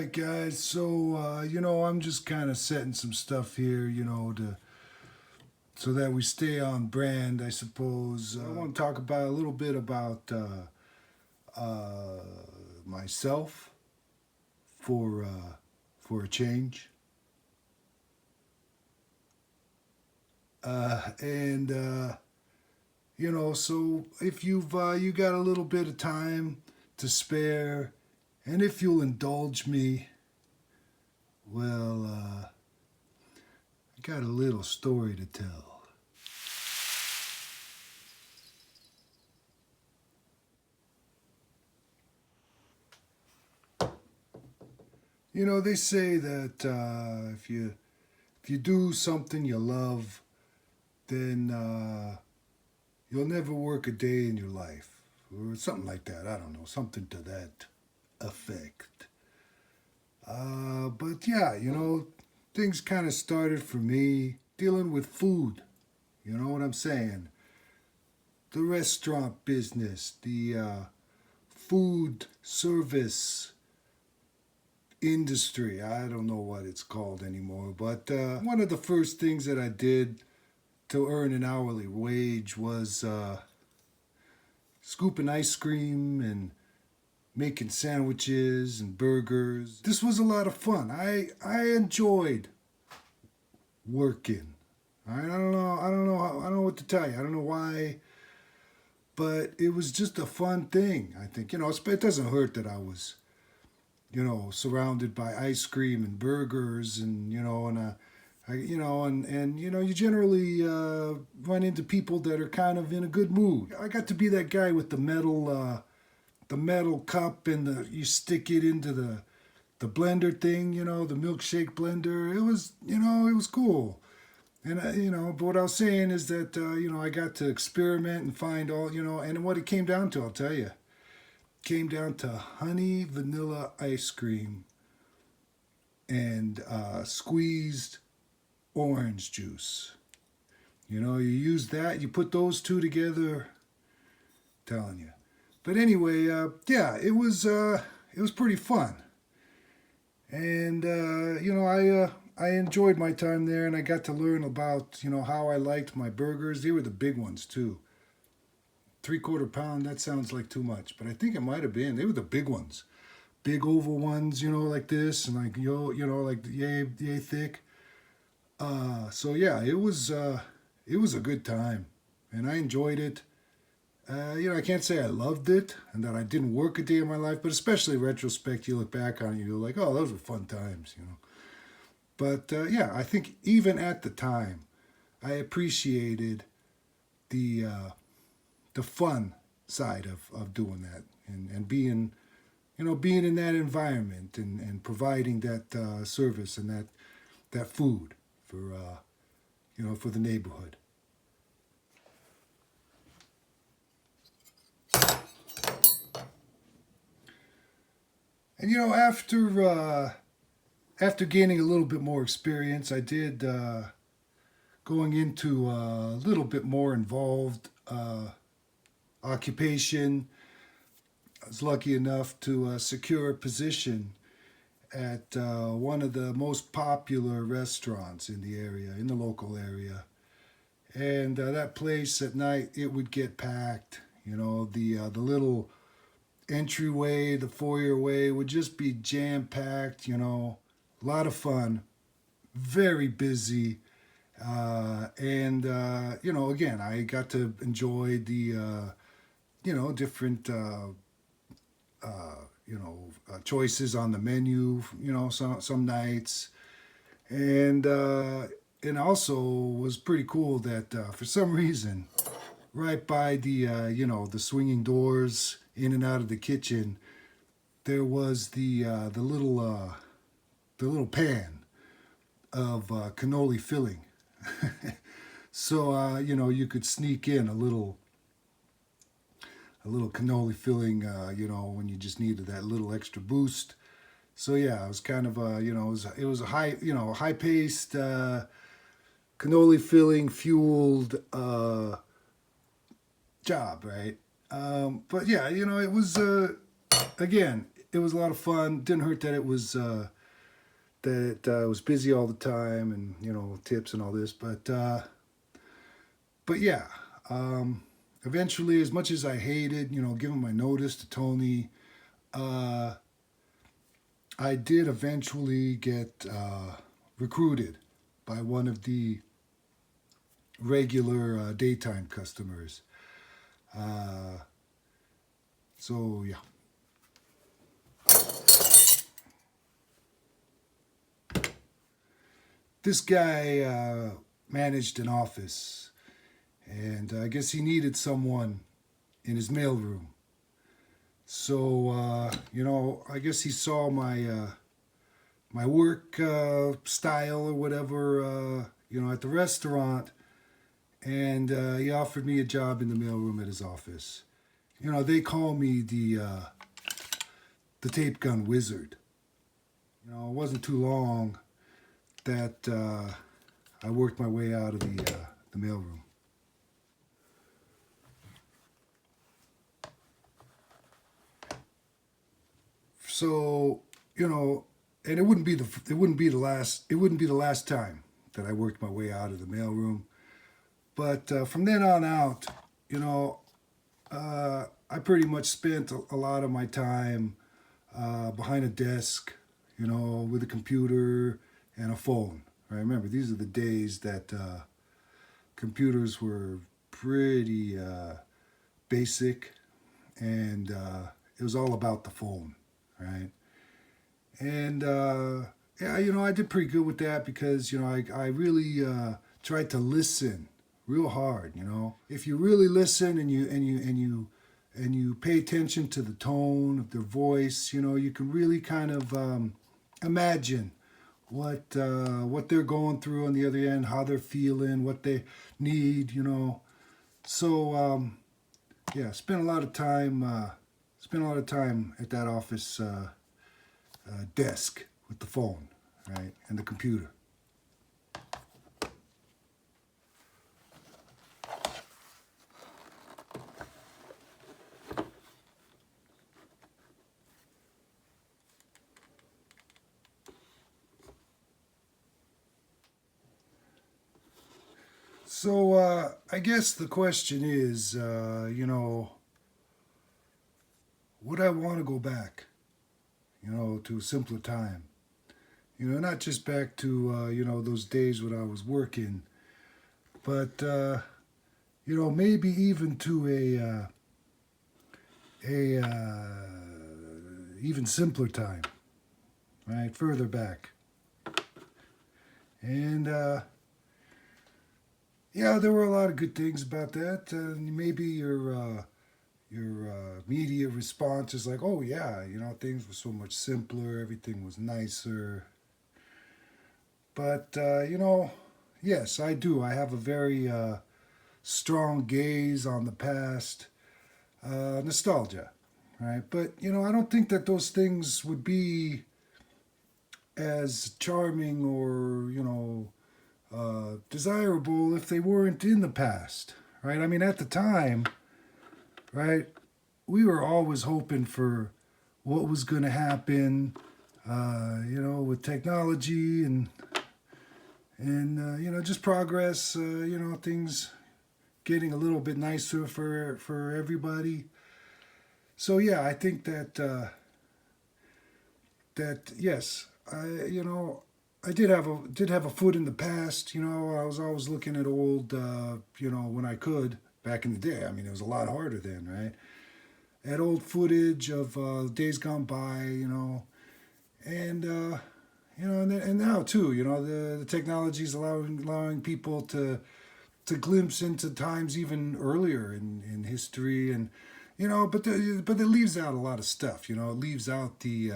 right, guys. So, I'm just kind of setting some stuff here, to so that we stay on brand, I suppose. I want to talk about a little bit about myself for for a change, and so if you got a little bit of time to spare, and if you'll indulge me, well, I got a little story to tell. They say that if you do something you love, then you'll never work a day in your life, or something like that. I don't know, something to that effect. But yeah, things kind of started for me dealing with food. You know what I'm saying? The restaurant business, the food service industry. I don't know what it's called anymore, but one of the first things that I did to earn an hourly wage was scooping ice cream and making sandwiches and burgers. This was a lot of fun. I enjoyed working. I don't know what to tell you. I don't know why, but it was just a fun thing. I think it doesn't hurt that I was surrounded by ice cream and burgers, and you generally run into people that are kind of in a good mood. I got to be that guy with the metal cup, and you stick it into the blender thing, the milkshake blender. It was cool. And but what I was saying is that I got to experiment and find all, and what it came down to, I'll tell you, came down to honey vanilla ice cream and squeezed orange juice. You use that, you put those two together, telling you. But anyway, yeah, it was pretty fun, and I enjoyed my time there, and I got to learn about how I liked my burgers. They were the big ones too. 3/4 pound. That sounds like too much, but I think it might have been. They were the big ones, big oval ones, like this, and like like yay thick. So yeah, it was a good time, and I enjoyed it. I can't say I loved it and that I didn't work a day in my life, but especially in retrospect, you look back on it, you're like, oh, those were fun times, But yeah, I think even at the time, I appreciated the fun side of doing that, and being being in that environment, and providing that service and that food for for the neighborhood. And after gaining a little bit more experience, I did going into a little bit more involved occupation. I was lucky enough to secure a position at one of the most popular restaurants in the area, in the local area. And that place at night, it would get packed. The little entryway, the foyer way would just be jam packed. A lot of fun, very busy. And again, I got to enjoy the different choices on the menu, some nights, and also was pretty cool that for some reason, right by the the swinging doors in and out of the kitchen, there was the little pan of cannoli filling. So you could sneak in a little cannoli filling, when you just needed that little extra boost. So yeah, it was kind of it was a high paced cannoli filling fueled job, right? But yeah, it was again, it was a lot of fun. Didn't hurt that it was busy all the time, and tips and all this. But yeah, eventually, as much as I hated, giving my notice to Tony, I did eventually get recruited by one of the regular daytime customers. So yeah. This guy managed an office, and I guess he needed someone in his mailroom. So, I guess he saw my my work style or whatever, at the restaurant, and he offered me a job in the mailroom at his office. They call me the tape gun wizard. It wasn't too long that I worked my way out of the mailroom. So, and it wouldn't be the last time that I worked my way out of the mailroom. But from then on out, I pretty much spent a lot of my time behind a desk, with a computer and a phone. Right? Remember, these are the days that computers were pretty basic, and it was all about the phone, right? And yeah, I did pretty good with that because I really tried to listen real hard. If you really listen and you pay attention to the tone of their voice, you can really kind of imagine what they're going through on the other end, how they're feeling, what they need. So yeah, spent a lot of time at that office desk with the phone, right, and the computer. So I guess the question is, would I want to go back, to a simpler time? Not just back to, those days when I was working, but, maybe even to a even simpler time, right, further back. And, yeah, there were a lot of good things about that. Maybe your immediate response is like, oh yeah, things were so much simpler, everything was nicer. But yes, I do. I have a very strong gaze on the past, nostalgia, right? But I don't think that those things would be as charming or desirable if they weren't in the past, right? I mean, at the time, right, we were always hoping for what was going to happen, with technology and just progress, things getting a little bit nicer for everybody. So yeah, I think that yes, I did have a foot in the past. I was always looking at old, when I could back in the day. I mean, it was a lot harder then, right? At old footage of days gone by, and and now too, the technology is allowing people to glimpse into times even earlier in history, and but it leaves out a lot of stuff. It leaves out the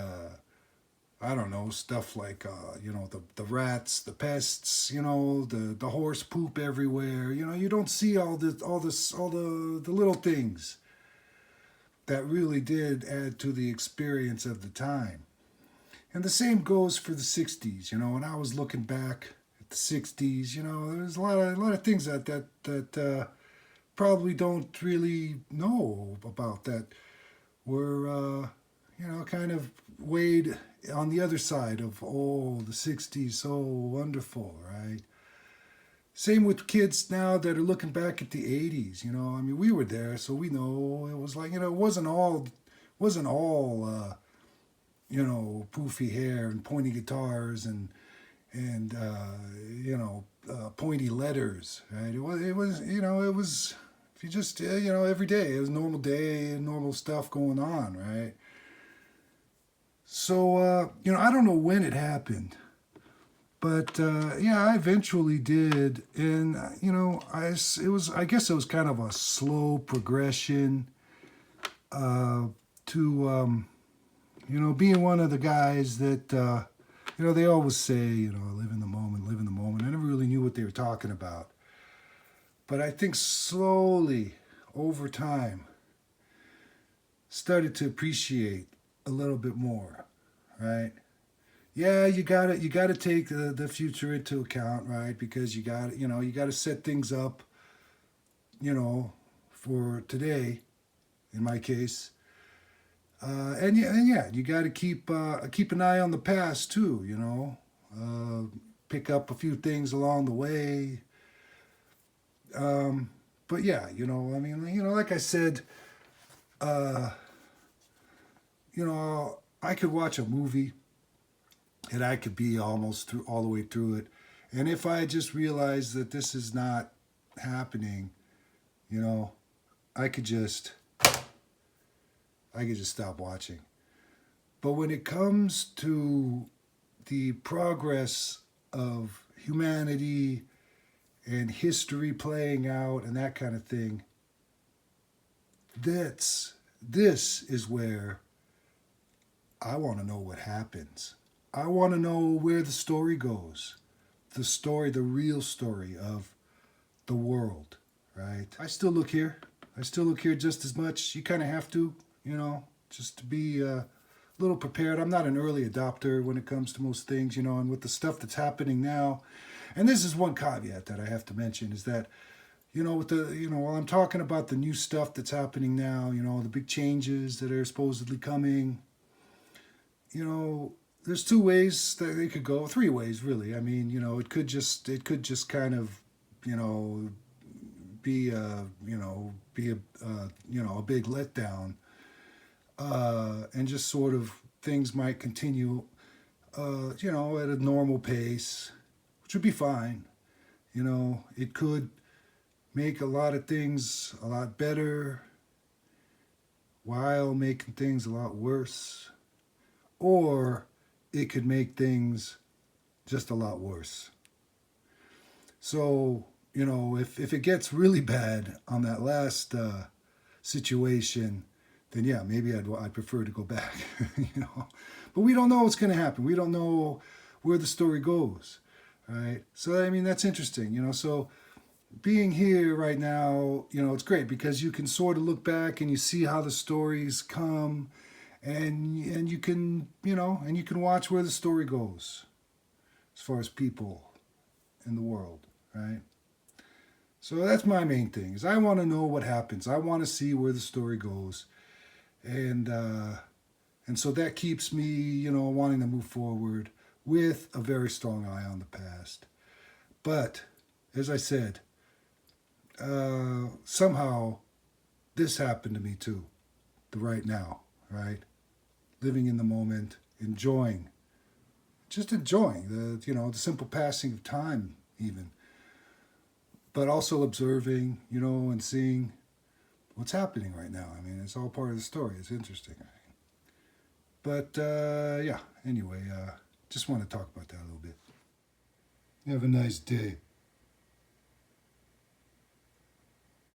I don't know, stuff like the rats, the pests, the horse poop everywhere. You don't see all the little things that really did add to the experience of the time. And the same goes for the 60s. When I was looking back at the 60s, there's a lot of things that probably don't really know about that were kind of weighed on the other side of, oh, the 60s, so wonderful, right? Same with kids now that are looking back at the 80s, I mean, we were there, so we know it was like, it wasn't all poofy hair and pointy guitars and pointy letters, right? It was if you just, every day, it was a normal day and normal stuff going on, right? So, I don't know when it happened, but I eventually did, and I guess it was kind of a slow progression to being one of the guys that they always say, live in the moment, live in the moment. I never really knew what they were talking about, but I think slowly over time started to appreciate a little bit more, right? Yeah, you gotta take the future into account, right? Because you gotta set things up, for today, in my case. And you gotta keep an eye on the past too, pick up a few things along the way. But yeah, I mean, like I said, I could watch a movie and I could be almost through all the way through it. And if I just realized that this is not happening, I could just stop watching. But when it comes to the progress of humanity and history playing out and that kind of thing, this is where I want to know what happens. I want to know where the story goes. The real story of the world, right? I still look here just as much. You kind of have to, just to be a little prepared. I'm not an early adopter when it comes to most things, and with the stuff that's happening now. And this is one caveat that I have to mention is that, while I'm talking about the new stuff that's happening now, the big changes that are supposedly coming, there's two ways that they could go, three ways really. I mean, it could just kind of, be a big letdown, and just sort of things might continue, at a normal pace, which would be fine. It could make a lot of things a lot better while making things a lot worse, or it could make things just a lot worse. So, if it gets really bad on that last situation, then yeah, maybe I'd prefer to go back, But we don't know what's going to happen. We don't know where the story goes, right? So, I mean, that's interesting, So being here right now, it's great because you can sort of look back and you see how the stories come, and you can, and you can watch where the story goes as far as people in the world, right? So that's my main thing, is I want to know what happens. I want to see where the story goes. And so that keeps me, wanting to move forward with a very strong eye on the past. But, as I said, somehow this happened to me too, the right now, right? Living in the moment, enjoying the simple passing of time even. But also observing, and seeing what's happening right now. I mean, it's all part of the story. It's interesting. But, anyway, just want to talk about that a little bit. Have a nice day.